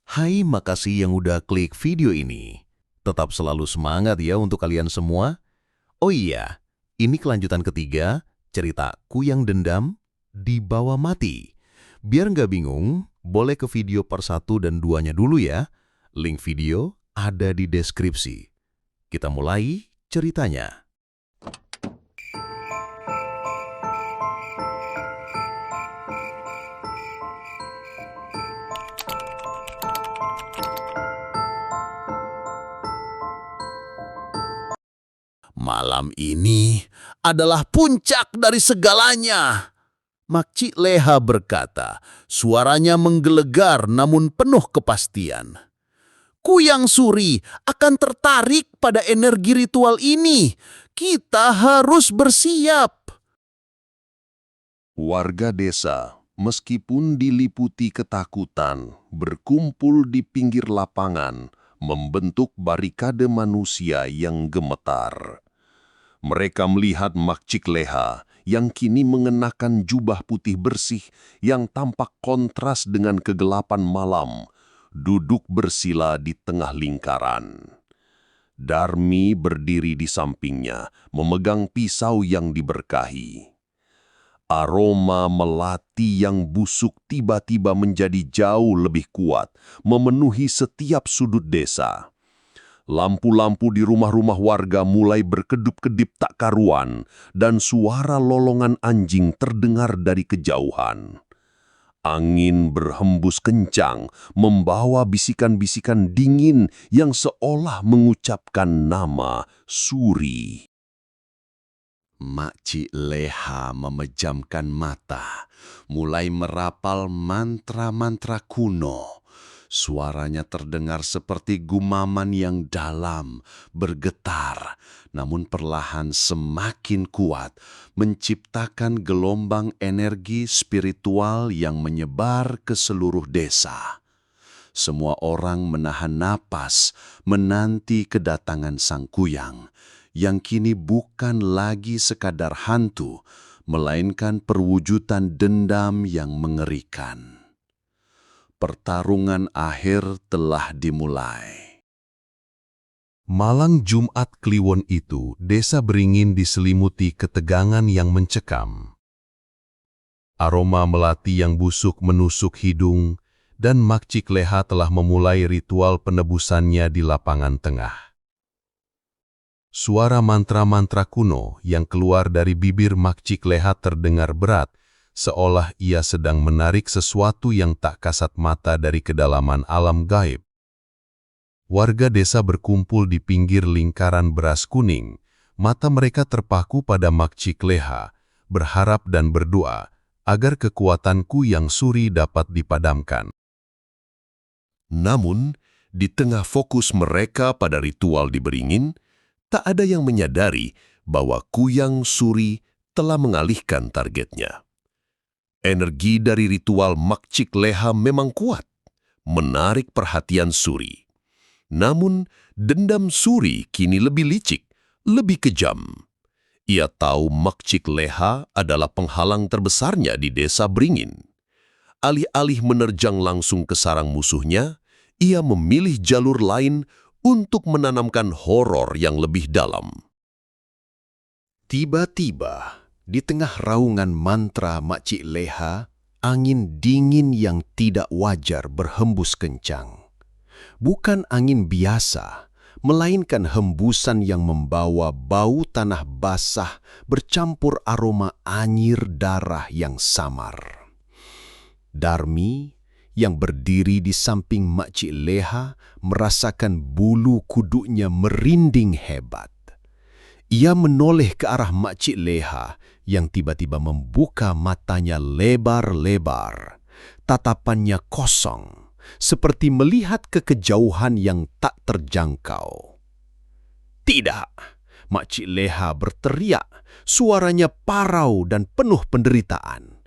Hai, makasih yang udah klik video ini. Tetap selalu semangat ya untuk kalian semua. Oh iya, ini kelanjutan ketiga, cerita Kuyang Dendam Dibawa Mati. Biar nggak bingung, boleh ke video per 1 dan 2-nya dulu ya. Link video ada di deskripsi. Kita mulai ceritanya. Malam ini adalah puncak dari segalanya. Makcik Leha berkata, suaranya menggelegar namun penuh kepastian. Kuyang Suri akan tertarik pada energi ritual ini. Kita harus bersiap. Warga desa, meskipun diliputi ketakutan, berkumpul di pinggir lapangan, membentuk barikade manusia yang gemetar. Mereka melihat Makcik Leha yang kini mengenakan jubah putih bersih yang tampak kontras dengan kegelapan malam, duduk bersila di tengah lingkaran. Darmi berdiri di sampingnya, memegang pisau yang diberkahi. Aroma melati yang busuk tiba-tiba menjadi jauh lebih kuat, memenuhi setiap sudut desa. Lampu-lampu di rumah-rumah warga mulai berkedip-kedip tak karuan, dan suara lolongan anjing terdengar dari kejauhan. Angin berhembus kencang, membawa bisikan-bisikan dingin yang seolah mengucapkan nama Suri. Makcik Leha memejamkan mata, mulai merapal mantra-mantra kuno. Suaranya terdengar seperti gumaman yang dalam, bergetar, namun perlahan semakin kuat, menciptakan gelombang energi spiritual yang menyebar ke seluruh desa. Semua orang menahan napas, menanti kedatangan sang kuyang, yang kini bukan lagi sekadar hantu, melainkan perwujudan dendam yang mengerikan. Pertarungan akhir telah dimulai. Malang Jumat Kliwon itu, desa Beringin diselimuti ketegangan yang mencekam. Aroma melati yang busuk menusuk hidung, dan Makcik Leha telah memulai ritual penebusannya di lapangan tengah. Suara mantra-mantra kuno yang keluar dari bibir Makcik Leha terdengar berat, seolah ia sedang menarik sesuatu yang tak kasat mata dari kedalaman alam gaib. Warga desa berkumpul di pinggir lingkaran beras kuning, mata mereka terpaku pada Makcik Leha, berharap dan berdoa agar kekuatan Kuyang Suri dapat dipadamkan. Namun, di tengah fokus mereka pada ritual di Beringin, tak ada yang menyadari bahwa Kuyang Suri telah mengalihkan targetnya. Energi dari ritual Makcik Leha memang kuat, menarik perhatian Suri. Namun, dendam Suri kini lebih licik, lebih kejam. Ia tahu Makcik Leha adalah penghalang terbesarnya di desa Beringin. Alih-alih menerjang langsung ke sarang musuhnya, ia memilih jalur lain untuk menanamkan horor yang lebih dalam. Tiba-tiba, di tengah raungan mantra Makcik Leha, angin dingin yang tidak wajar berhembus kencang. Bukan angin biasa, melainkan hembusan yang membawa bau tanah basah bercampur aroma anyir darah yang samar. Darmi, yang berdiri di samping Makcik Leha, merasakan bulu kuduknya merinding hebat. Ia menoleh ke arah Makcik Leha yang tiba-tiba membuka matanya lebar-lebar. Tatapannya kosong, seperti melihat ke kejauhan yang tak terjangkau. "Tidak!" Makcik Leha berteriak, suaranya parau dan penuh penderitaan.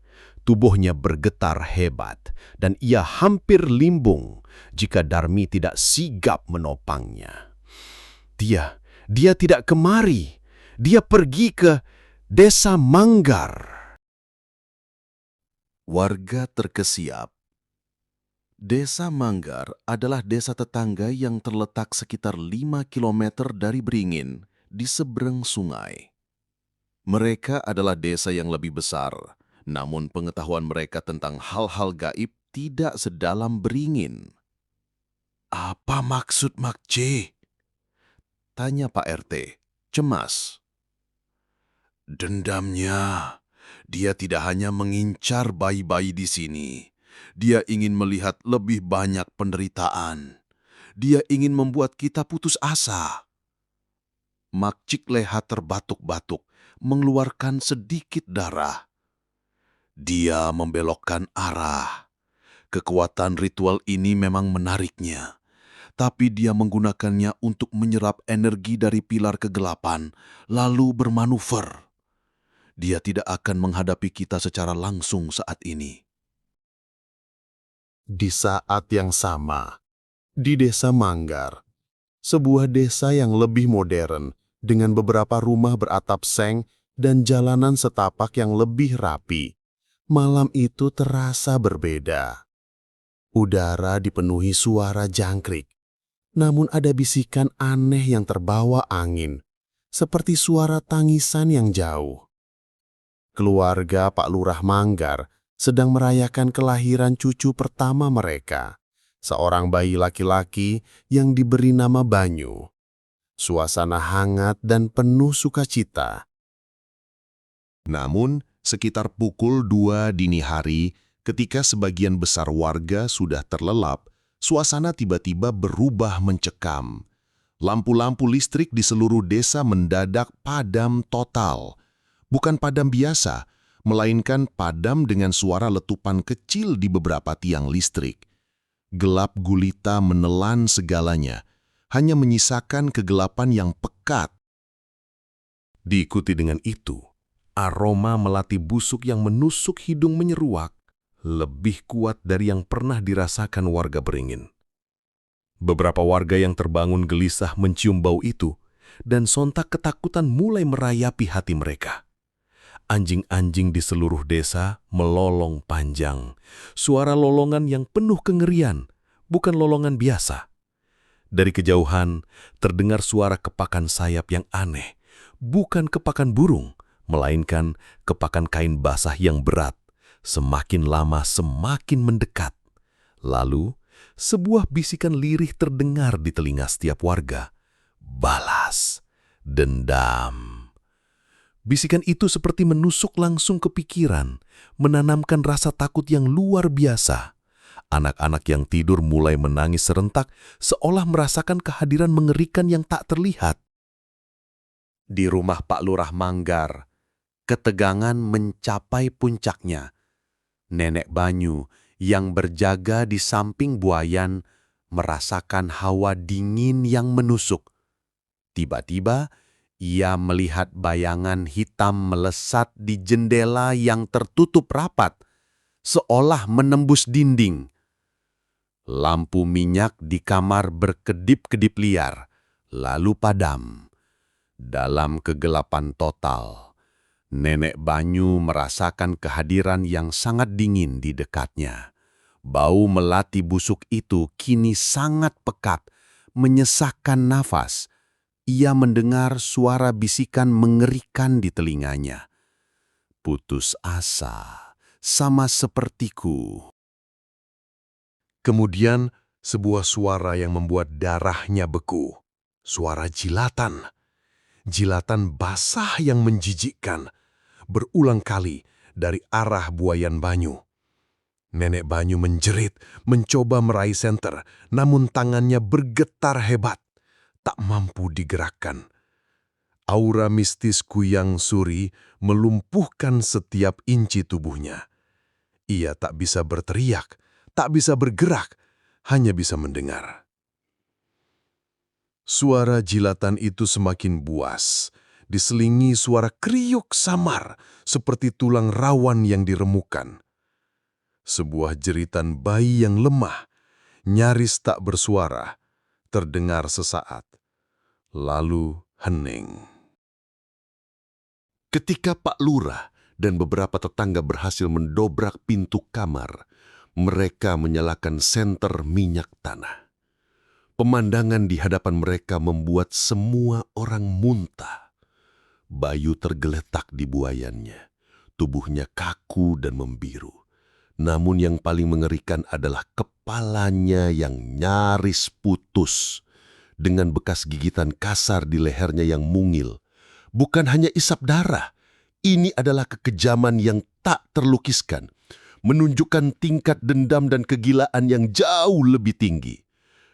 Tubuhnya bergetar hebat, dan ia hampir limbung jika Darmi tidak sigap menopangnya. Dia tidak kemari. Dia pergi ke Desa Manggar. Warga terkesiap. Desa Manggar adalah desa tetangga yang terletak sekitar 5 kilometer dari Beringin, di seberang sungai. Mereka adalah desa yang lebih besar, namun pengetahuan mereka tentang hal-hal gaib tidak sedalam Beringin. "Apa maksud Mak C?" tanya Pak RT, cemas. "Dendamnya, dia tidak hanya mengincar bayi-bayi di sini. Dia ingin melihat lebih banyak penderitaan. Dia ingin membuat kita putus asa." Makcik Leha terbatuk-batuk, mengeluarkan sedikit darah. "Dia membelokkan arah. Kekuatan ritual ini memang menariknya, tapi dia menggunakannya untuk menyerap energi dari pilar kegelapan, lalu bermanuver. Dia tidak akan menghadapi kita secara langsung saat ini." Di saat yang sama, di Desa Manggar, sebuah desa yang lebih modern dengan beberapa rumah beratap seng dan jalanan setapak yang lebih rapi, malam itu terasa berbeda. Udara dipenuhi suara jangkrik, namun ada bisikan aneh yang terbawa angin, seperti suara tangisan yang jauh. Keluarga Pak Lurah Manggar sedang merayakan kelahiran cucu pertama mereka, seorang bayi laki-laki yang diberi nama Banyu. Suasana hangat dan penuh sukacita. Namun, sekitar pukul 2 dini hari, ketika sebagian besar warga sudah terlelap, suasana tiba-tiba berubah mencekam. Lampu-lampu listrik di seluruh desa mendadak padam total. Bukan padam biasa, melainkan padam dengan suara letupan kecil di beberapa tiang listrik. Gelap gulita menelan segalanya, hanya menyisakan kegelapan yang pekat. Diikuti dengan itu, aroma melati busuk yang menusuk hidung menyeruak, lebih kuat dari yang pernah dirasakan warga Beringin. Beberapa warga yang terbangun gelisah mencium bau itu, dan sontak ketakutan mulai merayapi hati mereka. Anjing-anjing di seluruh desa melolong panjang. Suara lolongan yang penuh kengerian, bukan lolongan biasa. Dari kejauhan, terdengar suara kepakan sayap yang aneh, bukan kepakan burung, melainkan kepakan kain basah yang berat. Semakin lama semakin mendekat. Lalu, sebuah bisikan lirih terdengar di telinga setiap warga. Balas, dendam. Bisikan itu seperti menusuk langsung ke pikiran, menanamkan rasa takut yang luar biasa. Anak-anak yang tidur mulai menangis serentak, seolah merasakan kehadiran mengerikan yang tak terlihat. Di rumah Pak Lurah Manggar, ketegangan mencapai puncaknya. Nenek Banyu yang berjaga di samping buayan merasakan hawa dingin yang menusuk. Tiba-tiba, ia melihat bayangan hitam melesat di jendela yang tertutup rapat, seolah menembus dinding. Lampu minyak di kamar berkedip-kedip liar, lalu padam. Dalam kegelapan total, Nenek Banyu merasakan kehadiran yang sangat dingin di dekatnya. Bau melati busuk itu kini sangat pekat, menyesakkan nafas. Ia mendengar suara bisikan mengerikan di telinganya. "Putus asa, sama sepertiku." Kemudian, sebuah suara yang membuat darahnya beku. Suara jilatan. Jilatan basah yang menjijikkan. Berulang kali dari arah buayan Banyu. Nenek Banyu menjerit, mencoba meraih senter, namun tangannya bergetar hebat. Tak mampu digerakkan. Aura mistis Kuyang Suri melumpuhkan setiap inci tubuhnya. Ia tak bisa berteriak, tak bisa bergerak, hanya bisa mendengar. Suara jilatan itu semakin buas, diselingi suara kriuk samar seperti tulang rawan yang diremukan. Sebuah jeritan bayi yang lemah, nyaris tak bersuara, terdengar sesaat, lalu hening. Ketika Pak Lurah dan beberapa tetangga berhasil mendobrak pintu kamar, Mereka menyalakan senter minyak tanah. Pemandangan di hadapan mereka membuat semua orang muntah. Bayu tergeletak di buayannya. Tubuhnya kaku dan membiru. Namun yang paling mengerikan adalah kepalanya yang nyaris putus, dengan bekas gigitan kasar di lehernya yang mungil. Bukan hanya isap darah, ini adalah kekejaman yang tak terlukiskan, menunjukkan tingkat dendam dan kegilaan yang jauh lebih tinggi.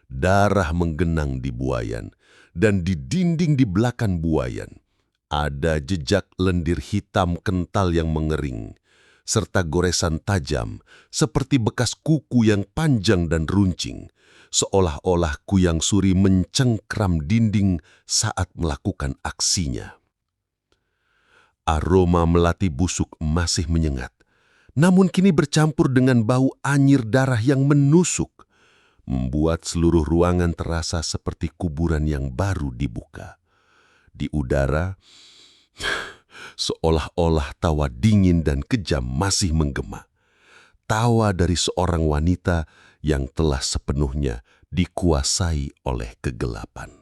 Darah menggenang di buayan, dan di dinding di belakang buayan ada jejak lendir hitam kental yang mengering, serta goresan tajam seperti bekas kuku yang panjang dan runcing, seolah-olah Kuyang Suri mencengkram dinding saat melakukan aksinya. Aroma melati busuk masih menyengat, namun kini bercampur dengan bau anyir darah yang menusuk, membuat seluruh ruangan terasa seperti kuburan yang baru dibuka. Di udara, seolah-olah tawa dingin dan kejam masih menggema. Tawa dari seorang wanita yang telah sepenuhnya dikuasai oleh kegelapan.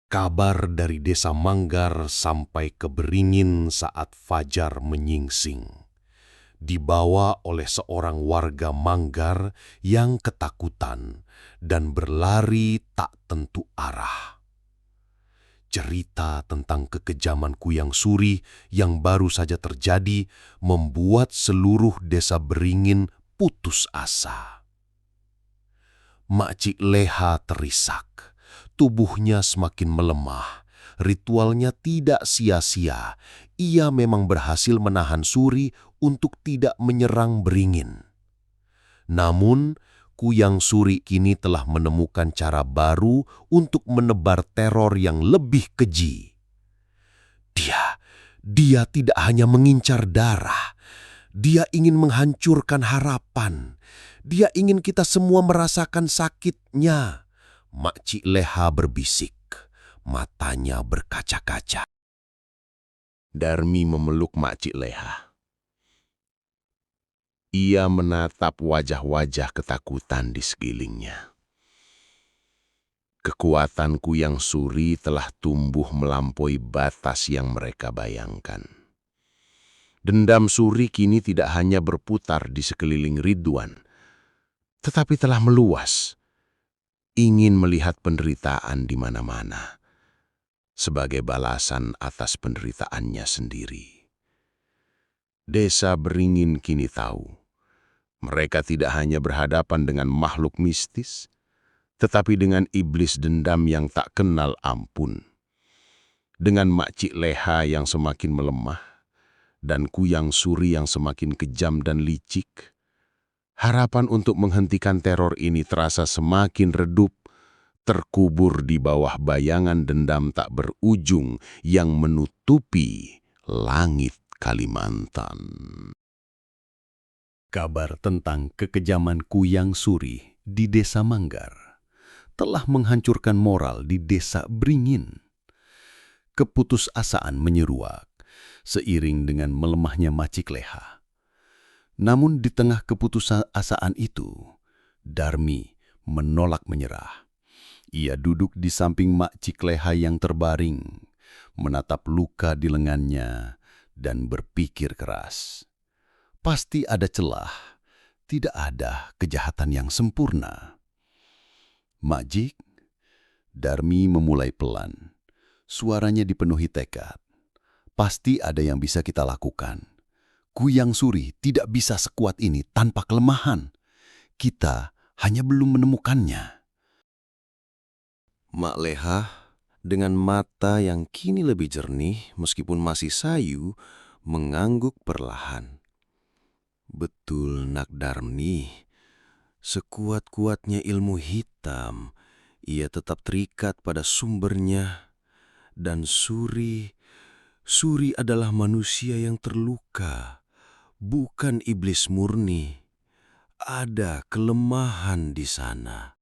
Kabar dari desa Manggar sampai ke Beringin saat fajar menyingsing. Dibawa oleh seorang warga Manggar yang ketakutan dan berlari tak tentu arah. Cerita tentang kekejaman Kuyang Suri yang baru saja terjadi membuat seluruh desa Beringin putus asa. Makcik Leha terisak. Tubuhnya semakin melemah. Ritualnya tidak sia-sia. Ia memang berhasil menahan Suri untuk tidak menyerang Beringin. Namun, Kuyang Suri kini telah menemukan cara baru untuk menebar teror yang lebih keji. Dia tidak hanya mengincar darah. Dia ingin menghancurkan harapan. Dia ingin kita semua merasakan sakitnya. Makcik Leha berbisik, matanya berkaca-kaca. Darmi memeluk Makcik Leha. Ia menatap wajah-wajah ketakutan di sekelilingnya. Kekuatan Kuyang Suri telah tumbuh melampaui batas yang mereka bayangkan. Dendam Suri kini tidak hanya berputar di sekeliling Ridwan, tetapi telah meluas, ingin melihat penderitaan di mana-mana, sebagai balasan atas penderitaannya sendiri. Desa Beringin kini tahu, mereka tidak hanya berhadapan dengan makhluk mistis, tetapi dengan iblis dendam yang tak kenal ampun. Dengan Makcik Leha yang semakin melemah, dan Kuyang Suri yang semakin kejam dan licik, harapan untuk menghentikan teror ini terasa semakin redup, terkubur di bawah bayangan dendam tak berujung yang menutupi langit Kalimantan. Kabar tentang kekejaman Kuyang Suri di desa Manggar telah menghancurkan moral di desa Beringin. Keputusasaan menyeruak seiring dengan melemahnya Makcik Leha. Namun di tengah keputusasaan itu, Darmi menolak menyerah. Ia duduk di samping Makcik Leha yang terbaring, menatap luka di lengannya, dan berpikir keras. Pasti ada celah, tidak ada kejahatan yang sempurna. Makcik, Darmi memulai pelan. Suaranya dipenuhi tekad. Pasti ada yang bisa kita lakukan. Kuyang Suri tidak bisa sekuat ini tanpa kelemahan. Kita hanya belum menemukannya. Mak Leha, dengan mata yang kini lebih jernih meskipun masih sayu, mengangguk perlahan. Betul Nak Darmi, sekuat-kuatnya ilmu hitam, ia tetap terikat pada sumbernya. Dan Suri adalah manusia yang terluka, bukan iblis murni. Ada kelemahan di sana.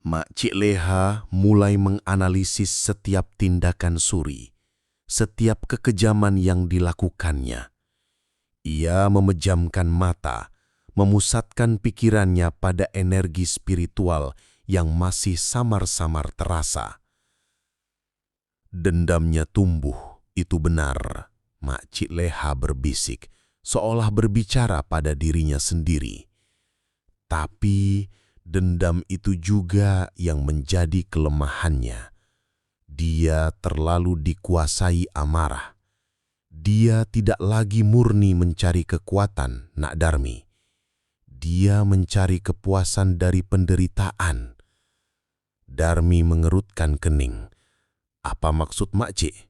Makcik Leha mulai menganalisis setiap tindakan Suri, setiap kekejaman yang dilakukannya. Ia memejamkan mata, memusatkan pikirannya pada energi spiritual yang masih samar-samar terasa. Dendamnya tumbuh, itu benar. Makcik Leha berbisik, seolah berbicara pada dirinya sendiri. Tapi dendam itu juga yang menjadi kelemahannya. Dia terlalu dikuasai amarah. Dia tidak lagi murni mencari kekuatan, Nak Darmi. Dia mencari kepuasan dari penderitaan. Darmi mengerutkan kening. Apa maksud makcik?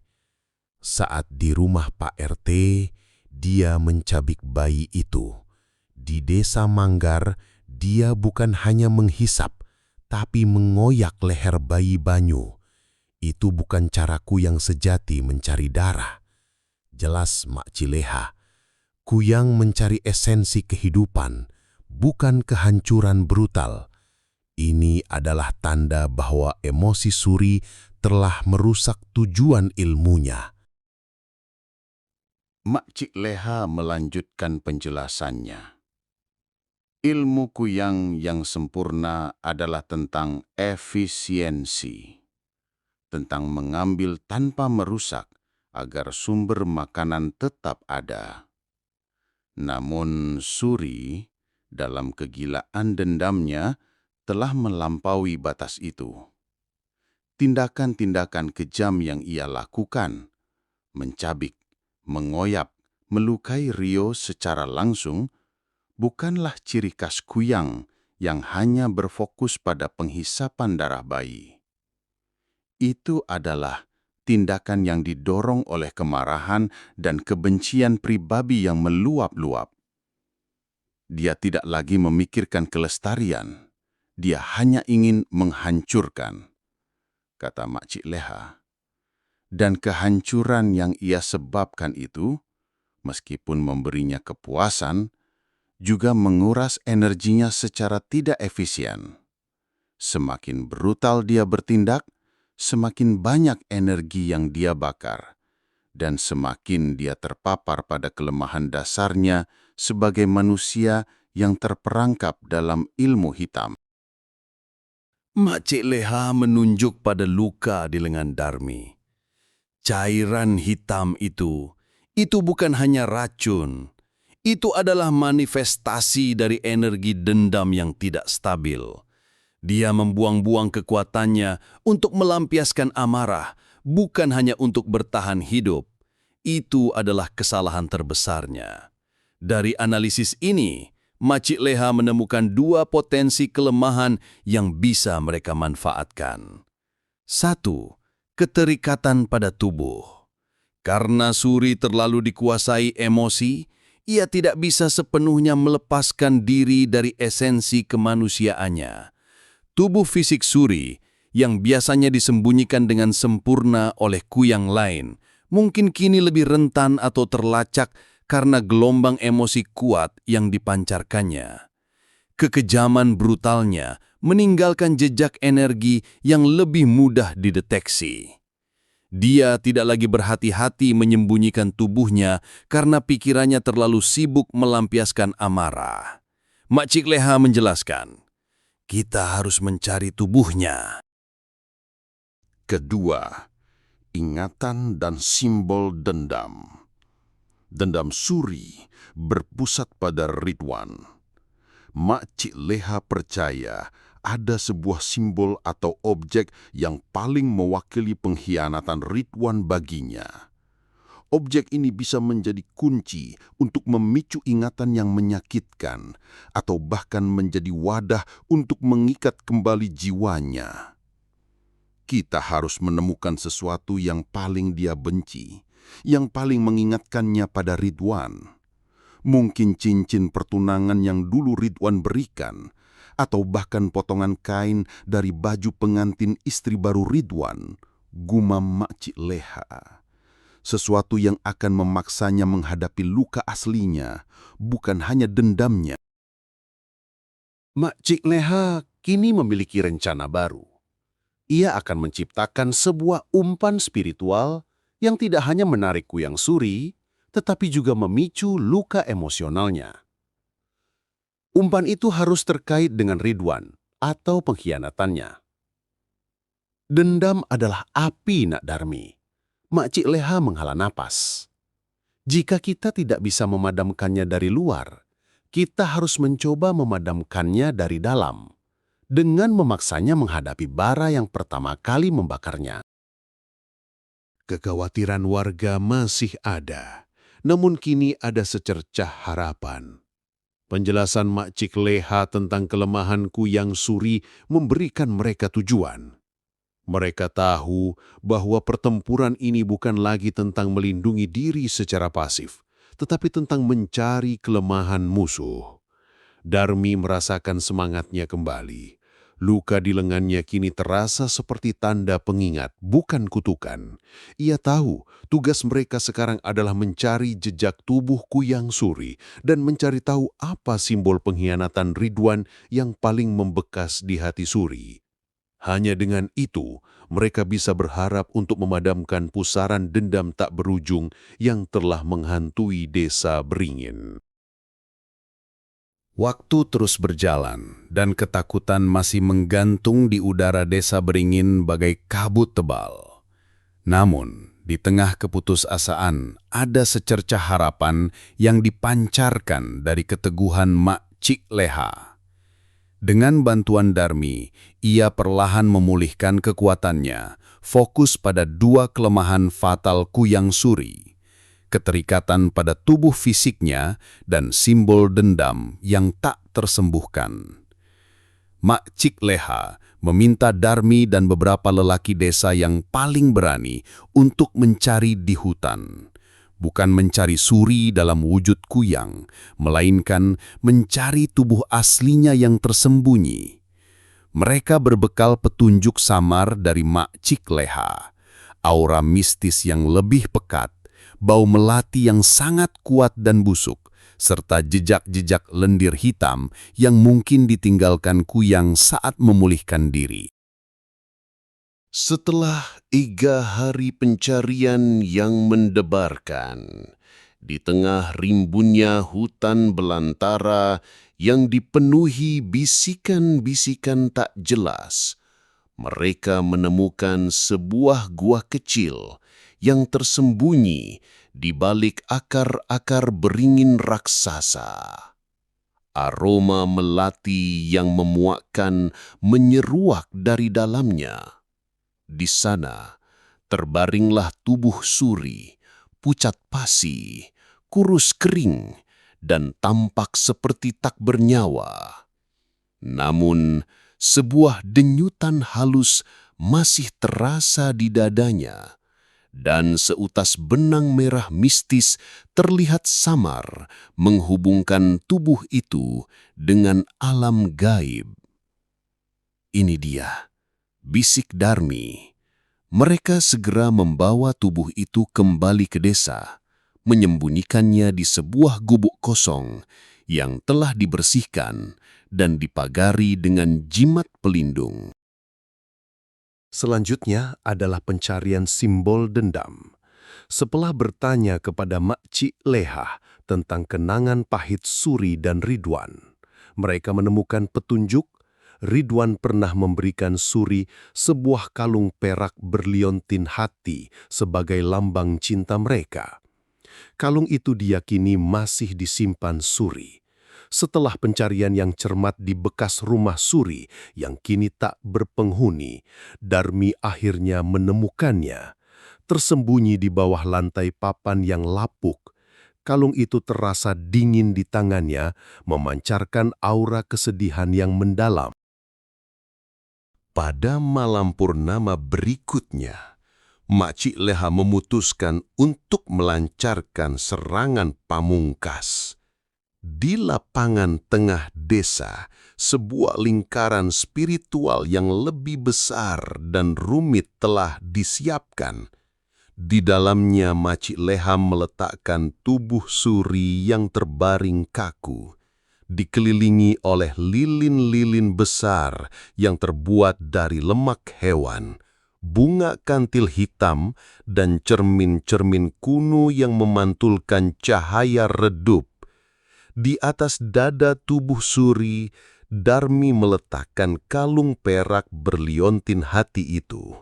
Saat di rumah Pak RT, dia mencabik bayi itu. Di desa Manggar, dia bukan hanya menghisap, tapi mengoyak leher bayi Banyu. Itu bukan caraku yang sejati mencari darah. Jelas Makcik Leha, Kuyang mencari esensi kehidupan, bukan kehancuran brutal. Ini adalah tanda bahwa emosi Suri telah merusak tujuan ilmunya. Makcik Leha melanjutkan penjelasannya. Ilmu Kuyang yang sempurna adalah tentang efisiensi, tentang mengambil tanpa merusak agar sumber makanan tetap ada. Namun Suri, dalam kegilaan dendamnya, telah melampaui batas itu. Tindakan-tindakan kejam yang ia lakukan, mencabik, mengoyak, melukai Rio secara langsung, bukanlah ciri khas Kuyang yang hanya berfokus pada penghisapan darah bayi. Itu adalah tindakan yang didorong oleh kemarahan dan kebencian pribadi yang meluap-luap. Dia tidak lagi memikirkan kelestarian, dia hanya ingin menghancurkan, kata Makcik Leha. Dan kehancuran yang ia sebabkan itu, meskipun memberinya kepuasan, juga menguras energinya secara tidak efisien. Semakin brutal dia bertindak, semakin banyak energi yang dia bakar, dan semakin dia terpapar pada kelemahan dasarnya sebagai manusia yang terperangkap dalam ilmu hitam. Makcik Leha menunjuk pada luka di lengan Darmi. Cairan hitam itu bukan hanya racun. Itu adalah manifestasi dari energi dendam yang tidak stabil. Dia membuang-buang kekuatannya untuk melampiaskan amarah, bukan hanya untuk bertahan hidup. Itu adalah kesalahan terbesarnya. Dari analisis ini, Makcik Leha menemukan dua potensi kelemahan yang bisa mereka manfaatkan. 1. Keterikatan pada tubuh. Karena Suri terlalu dikuasai emosi, ia tidak bisa sepenuhnya melepaskan diri dari esensi kemanusiaannya. Tubuh fisik Suri, yang biasanya disembunyikan dengan sempurna oleh Kuyang lain, mungkin kini lebih rentan atau terlacak karena gelombang emosi kuat yang dipancarkannya. Kekejaman brutalnya meninggalkan jejak energi yang lebih mudah dideteksi. Dia tidak lagi berhati-hati menyembunyikan tubuhnya karena pikirannya terlalu sibuk melampiaskan amarah. Makcik Leha menjelaskan, kita harus mencari tubuhnya. Kedua, ingatan dan simbol dendam. Dendam Suri berpusat pada Ridwan. Makcik Leha percaya ada sebuah simbol atau objek yang paling mewakili pengkhianatan Ridwan baginya. Objek ini bisa menjadi kunci untuk memicu ingatan yang menyakitkan atau bahkan menjadi wadah untuk mengikat kembali jiwanya. Kita harus menemukan sesuatu yang paling dia benci, yang paling mengingatkannya pada Ridwan. Mungkin cincin pertunangan yang dulu Ridwan berikan, atau bahkan potongan kain dari baju pengantin istri baru Ridwan, gumam Makcik Leha. Sesuatu yang akan memaksanya menghadapi luka aslinya, bukan hanya dendamnya. Makcik Leha kini memiliki rencana baru. Ia akan menciptakan sebuah umpan spiritual yang tidak hanya menarik Kuyang Suri, tetapi juga memicu luka emosionalnya. Umpan itu harus terkait dengan Ridwan atau pengkhianatannya. Dendam adalah api, Nak Darmi. Makcik Leha menghela napas. Jika kita tidak bisa memadamkannya dari luar, kita harus mencoba memadamkannya dari dalam, dengan memaksanya menghadapi bara yang pertama kali membakarnya. Kekhawatiran warga masih ada, namun kini ada secercah harapan. Penjelasan Makcik Leha tentang kelemahan Kuyang Suri memberikan mereka tujuan. Mereka tahu bahwa pertempuran ini bukan lagi tentang melindungi diri secara pasif, tetapi tentang mencari kelemahan musuh. Darmi merasakan semangatnya kembali. Luka di lengannya kini terasa seperti tanda pengingat, bukan kutukan. Ia tahu tugas mereka sekarang adalah mencari jejak tubuh Kuyang Suri dan mencari tahu apa simbol pengkhianatan Ridwan yang paling membekas di hati Suri. Hanya dengan itu, mereka bisa berharap untuk memadamkan pusaran dendam tak berujung yang telah menghantui desa Beringin. Waktu terus berjalan dan ketakutan masih menggantung di udara desa Beringin bagai kabut tebal. Namun, di tengah keputusasaan ada secercah harapan yang dipancarkan dari keteguhan Makcik Leha. Dengan bantuan Darmi, ia perlahan memulihkan kekuatannya, fokus pada dua kelemahan fatal Kuyang Suri, keterikatan pada tubuh fisiknya dan simbol dendam yang tak tersembuhkan. Makcik Leha meminta Darmi dan beberapa lelaki desa yang paling berani untuk mencari di hutan. Bukan mencari Suri dalam wujud kuyang, melainkan mencari tubuh aslinya yang tersembunyi. Mereka berbekal petunjuk samar dari Makcik Leha, aura mistis yang lebih pekat, bau melati yang sangat kuat dan busuk, serta jejak-jejak lendir hitam yang mungkin ditinggalkan kuyang saat memulihkan diri. Setelah 3 hari pencarian yang mendebarkan, di tengah rimbunnya hutan belantara yang dipenuhi bisikan-bisikan tak jelas, mereka menemukan sebuah gua kecil yang tersembunyi di balik akar-akar beringin raksasa. Aroma melati yang memuakkan menyeruak dari dalamnya. Di sana, terbaringlah tubuh Suri, pucat pasi, kurus kering, dan tampak seperti tak bernyawa. Namun, sebuah denyutan halus masih terasa di dadanya, dan seutas benang merah mistis terlihat samar menghubungkan tubuh itu dengan alam gaib. Ini dia, bisik Darmi. Mereka segera membawa tubuh itu kembali ke desa, menyembunyikannya di sebuah gubuk kosong yang telah dibersihkan dan dipagari dengan jimat pelindung. Selanjutnya adalah pencarian simbol dendam. Setelah bertanya kepada Makcik Leha tentang kenangan pahit Suri dan Ridwan, mereka menemukan petunjuk. Ridwan pernah memberikan Suri sebuah kalung perak berliontin hati sebagai lambang cinta mereka. Kalung itu diyakini masih disimpan Suri. Setelah pencarian yang cermat di bekas rumah Suri yang kini tak berpenghuni, Darmi akhirnya menemukannya. Tersembunyi di bawah lantai papan yang lapuk, kalung itu terasa dingin di tangannya, memancarkan aura kesedihan yang mendalam. Pada malam purnama berikutnya, Makcik Leha memutuskan untuk melancarkan serangan pamungkas. Di lapangan tengah desa, sebuah lingkaran spiritual yang lebih besar dan rumit telah disiapkan. Di dalamnya Makcik Leha meletakkan tubuh Suri yang terbaring kaku, dikelilingi oleh lilin-lilin besar yang terbuat dari lemak hewan bunga kantil hitam, dan cermin-cermin kuno yang memantulkan cahaya redup. Di atas dada tubuh Suri, Darmi meletakkan kalung perak berliontin hati itu.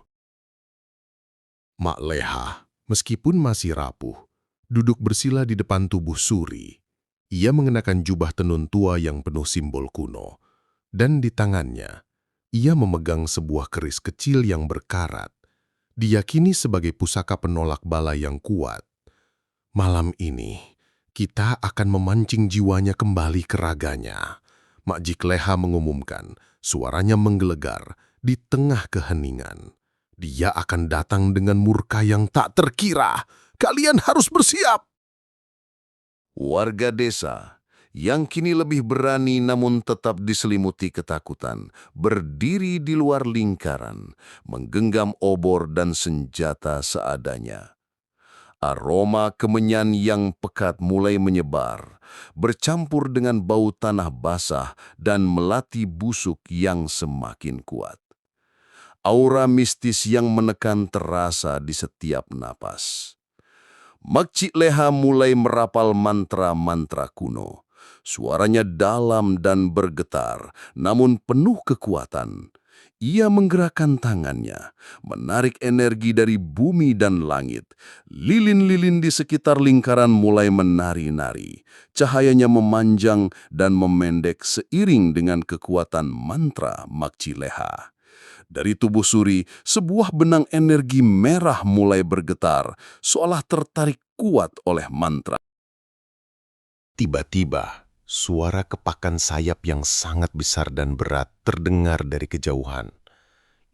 Mak Leha, meskipun masih rapuh, duduk bersila di depan tubuh Suri. Ia mengenakan jubah tenun tua yang penuh simbol kuno, dan di tangannya, ia memegang sebuah keris kecil yang berkarat, diyakini sebagai pusaka penolak bala yang kuat. Malam ini, kita akan memancing jiwanya kembali ke raganya. Mak Cik Leha mengumumkan, suaranya menggelegar di tengah keheningan. Dia akan datang dengan murka yang tak terkira. Kalian harus bersiap! Warga desa yang kini lebih berani namun tetap diselimuti ketakutan, berdiri di luar lingkaran, menggenggam obor dan senjata seadanya. Aroma kemenyan yang pekat mulai menyebar, bercampur dengan bau tanah basah dan melati busuk yang semakin kuat. Aura mistis yang menekan terasa di setiap napas. Mak Cik Leha mulai merapal mantra-mantra kuno. Suaranya dalam dan bergetar, namun penuh kekuatan. Ia menggerakkan tangannya, menarik energi dari bumi dan langit. Lilin-lilin di sekitar lingkaran mulai menari-nari. Cahayanya memanjang dan memendek seiring dengan kekuatan mantra Mak Cik Leha. Dari tubuh Suri, sebuah benang energi merah mulai bergetar, seolah tertarik kuat oleh mantra. Tiba-tiba, suara kepakan sayap yang sangat besar dan berat terdengar dari kejauhan.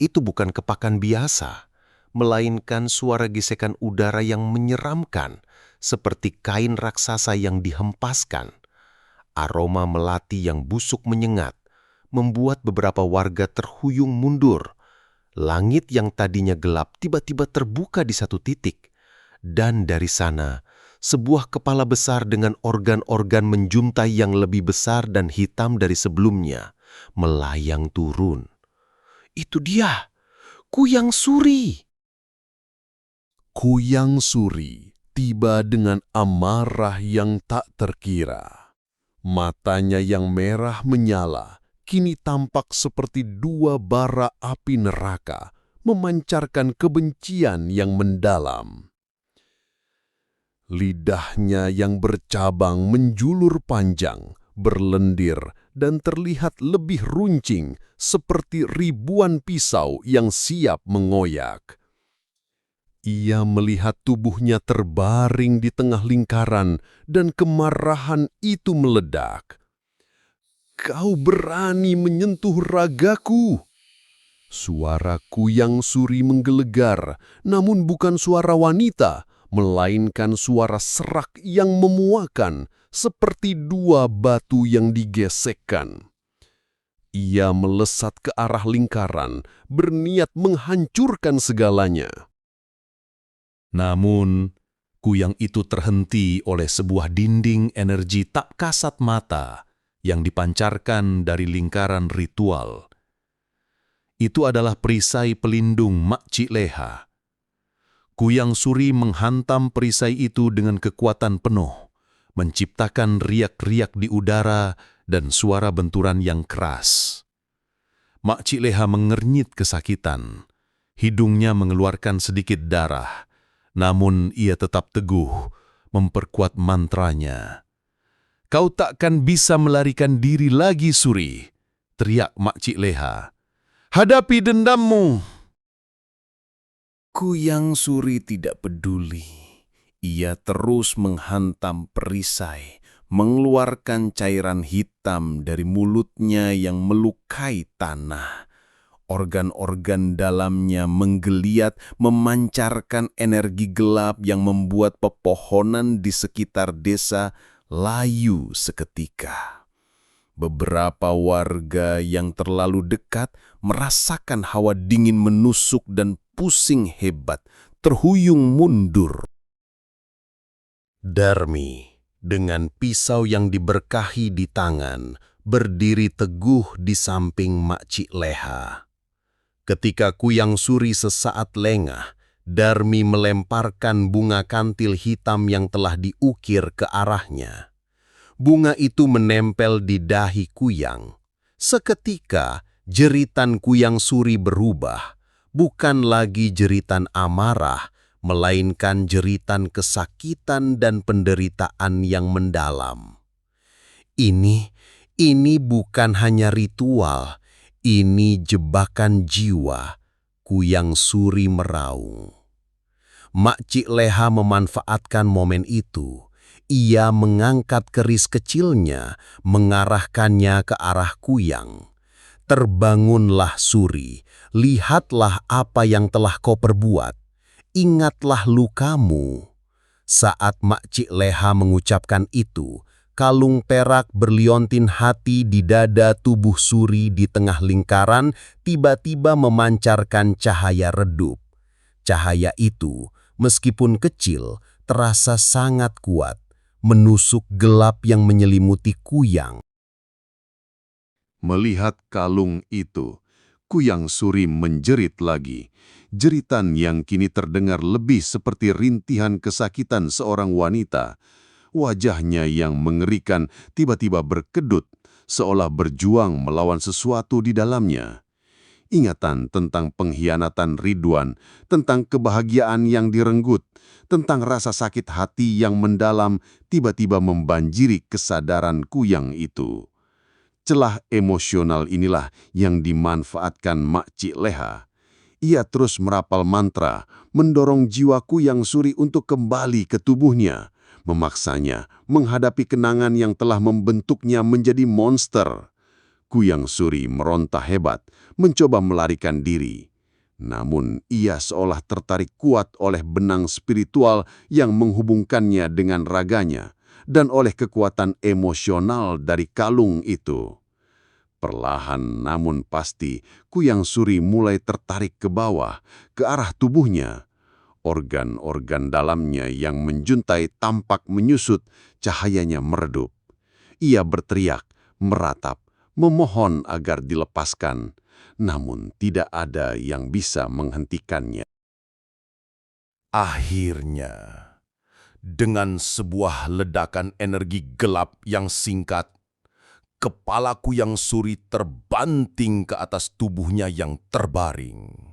Itu bukan kepakan biasa, melainkan suara gesekan udara yang menyeramkan, seperti kain raksasa yang dihempaskan. Aroma melati yang busuk menyengat, membuat beberapa warga terhuyung mundur. Langit yang tadinya gelap tiba-tiba terbuka di satu titik. Dan dari sana, sebuah kepala besar dengan organ-organ menjuntai yang lebih besar dan hitam dari sebelumnya, melayang turun. Itu dia, Kuyang Suri. Kuyang Suri tiba dengan amarah yang tak terkira. Matanya yang merah menyala, kini tampak seperti dua bara api neraka, memancarkan kebencian yang mendalam. Lidahnya yang bercabang menjulur panjang, berlendir, dan terlihat lebih runcing seperti ribuan pisau yang siap mengoyak. Ia melihat tubuhnya terbaring di tengah lingkaran dan kemarahan itu meledak. "Kau berani menyentuh ragaku!" Suara Kuyang Suri menggelegar, namun bukan suara wanita, melainkan suara serak yang memuakan, seperti dua batu yang digesekkan. Ia melesat ke arah lingkaran, berniat menghancurkan segalanya. Namun, kuyang itu terhenti oleh sebuah dinding energi tak kasat mata yang dipancarkan dari lingkaran ritual. Itu adalah perisai pelindung Mak Cik Leha. Kuyang Suri menghantam perisai itu dengan kekuatan penuh, menciptakan riak-riak di udara dan suara benturan yang keras. Mak Cik Leha mengernyit kesakitan. Hidungnya mengeluarkan sedikit darah, namun ia tetap teguh memperkuat mantranya. "Kau takkan bisa melarikan diri lagi, Suri," teriak Mak Cik Leha. "Hadapi dendammu!" Kuyang Suri tidak peduli. Ia terus menghantam perisai, mengeluarkan cairan hitam dari mulutnya yang melukai tanah. Organ-organ dalamnya menggeliat, memancarkan energi gelap yang membuat pepohonan di sekitar desa layu seketika. Beberapa warga yang terlalu dekat merasakan hawa dingin menusuk dan pusing hebat, terhuyung mundur. Darmi, dengan pisau yang diberkahi di tangan, berdiri teguh di samping Mak Cik Leha. Ketika Kuyang Suri sesaat lengah, Darmi melemparkan bunga kantil hitam yang telah diukir ke arahnya. Bunga itu menempel di dahi Kuyang. Seketika, jeritan Kuyang Suri berubah, bukan lagi jeritan amarah, melainkan jeritan kesakitan dan penderitaan yang mendalam. Ini bukan hanya ritual, ini jebakan jiwa. Kuyang Suri meraung. Mak Cik Leha memanfaatkan momen itu. Ia mengangkat keris kecilnya, mengarahkannya ke arah Kuyang. Terbangunlah Suri, lihatlah apa yang telah kau perbuat. Ingatlah lukamu. Saat Mak Cik Leha mengucapkan itu, kalung perak berliontin hati di dada tubuh Suri di tengah lingkaran tiba-tiba memancarkan cahaya redup. Cahaya itu, meskipun kecil, terasa sangat kuat, menusuk gelap yang menyelimuti Kuyang. Melihat kalung itu, Kuyang Suri menjerit lagi. Jeritan yang kini terdengar lebih seperti rintihan kesakitan seorang wanita. Wajahnya yang mengerikan tiba-tiba berkedut, seolah berjuang melawan sesuatu di dalamnya. Ingatan tentang pengkhianatan Ridwan, tentang kebahagiaan yang direnggut, tentang rasa sakit hati yang mendalam tiba-tiba membanjiri kesadaran Kuyang itu. Celah emosional inilah yang dimanfaatkan Mak Cik Leha. Ia terus merapal mantra, mendorong jiwa Kuyang Suri untuk kembali ke tubuhnya, memaksanya menghadapi kenangan yang telah membentuknya menjadi monster. Kuyang Suri meronta hebat, mencoba melarikan diri. Namun ia seolah tertarik kuat oleh benang spiritual yang menghubungkannya dengan raganya dan oleh kekuatan emosional dari kalung itu. Perlahan namun pasti, Kuyang Suri mulai tertarik ke bawah, ke arah tubuhnya. Organ-organ dalamnya yang menjuntai tampak menyusut, cahayanya meredup. Ia berteriak, meratap, memohon agar dilepaskan, namun tidak ada yang bisa menghentikannya. Akhirnya, dengan sebuah ledakan energi gelap yang singkat, kepala Kuyang Suri terbanting ke atas tubuhnya yang terbaring.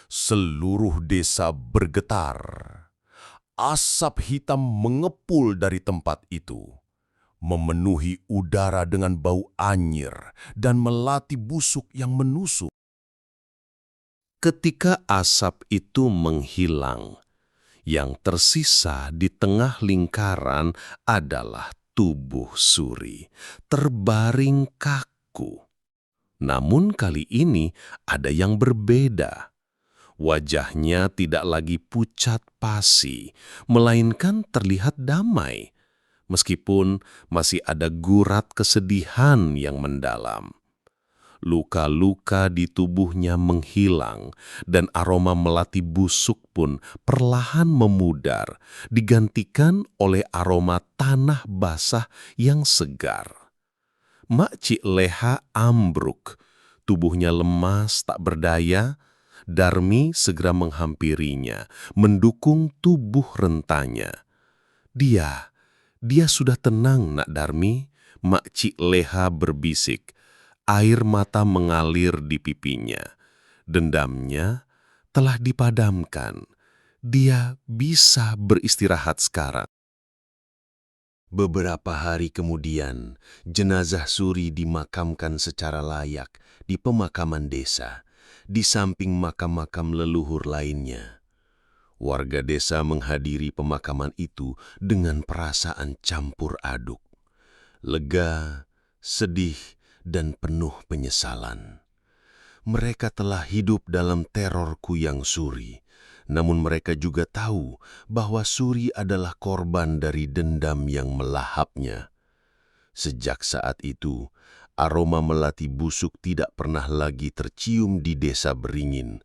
Seluruh desa bergetar. Asap hitam mengepul dari tempat itu, memenuhi udara dengan bau anyir dan melati busuk yang menusuk. Ketika asap itu menghilang, yang tersisa di tengah lingkaran adalah tubuh Suri, terbaring kaku. Namun kali ini ada yang berbeda. Wajahnya tidak lagi pucat pasi, melainkan terlihat damai, meskipun masih ada gurat kesedihan yang mendalam. Luka-luka di tubuhnya menghilang, dan aroma melati busuk pun perlahan memudar, digantikan oleh aroma tanah basah yang segar. Mak Cik Leha ambruk, tubuhnya lemas tak berdaya. Darmi segera menghampirinya, mendukung tubuh rentanya. Dia sudah tenang, Nak Darmi, Mak Cik Leha berbisik. Air mata mengalir di pipinya. Dendamnya telah dipadamkan. Dia bisa beristirahat sekarang. Beberapa hari kemudian, jenazah Suri dimakamkan secara layak di pemakaman desa, di samping makam-makam leluhur lainnya. Warga desa menghadiri pemakaman itu dengan perasaan campur aduk. Lega, sedih, dan penuh penyesalan. Mereka telah hidup dalam teror Kuyang Suri, namun mereka juga tahu bahwa Suri adalah korban dari dendam yang melahapnya. Sejak saat itu, aroma melati busuk tidak pernah lagi tercium di desa Beringin.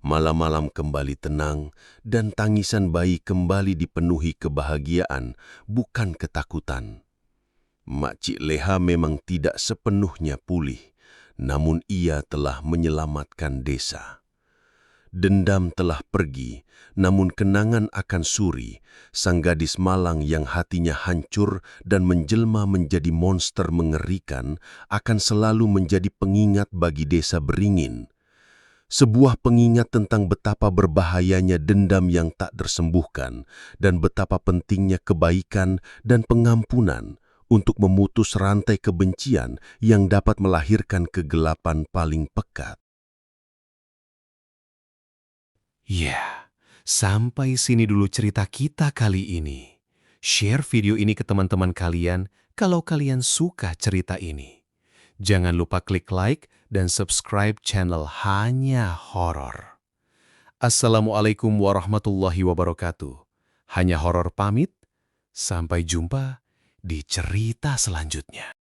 Malam-malam kembali tenang dan tangisan bayi kembali dipenuhi kebahagiaan, bukan ketakutan. Mak Cik Leha memang tidak sepenuhnya pulih, namun ia telah menyelamatkan desa. Dendam telah pergi, namun kenangan akan Suri, sang gadis malang yang hatinya hancur dan menjelma menjadi monster mengerikan, akan selalu menjadi pengingat bagi desa Beringin. Sebuah pengingat tentang betapa berbahayanya dendam yang tak tersembuhkan dan betapa pentingnya kebaikan dan pengampunan untuk memutus rantai kebencian yang dapat melahirkan kegelapan paling pekat. Ya, sampai sini dulu cerita kita kali ini. Share video ini ke teman-teman kalian kalau kalian suka cerita ini. Jangan lupa klik like dan subscribe channel Hanya Horor. Assalamualaikum warahmatullahi wabarakatuh. Hanya Horor pamit, sampai jumpa di cerita selanjutnya.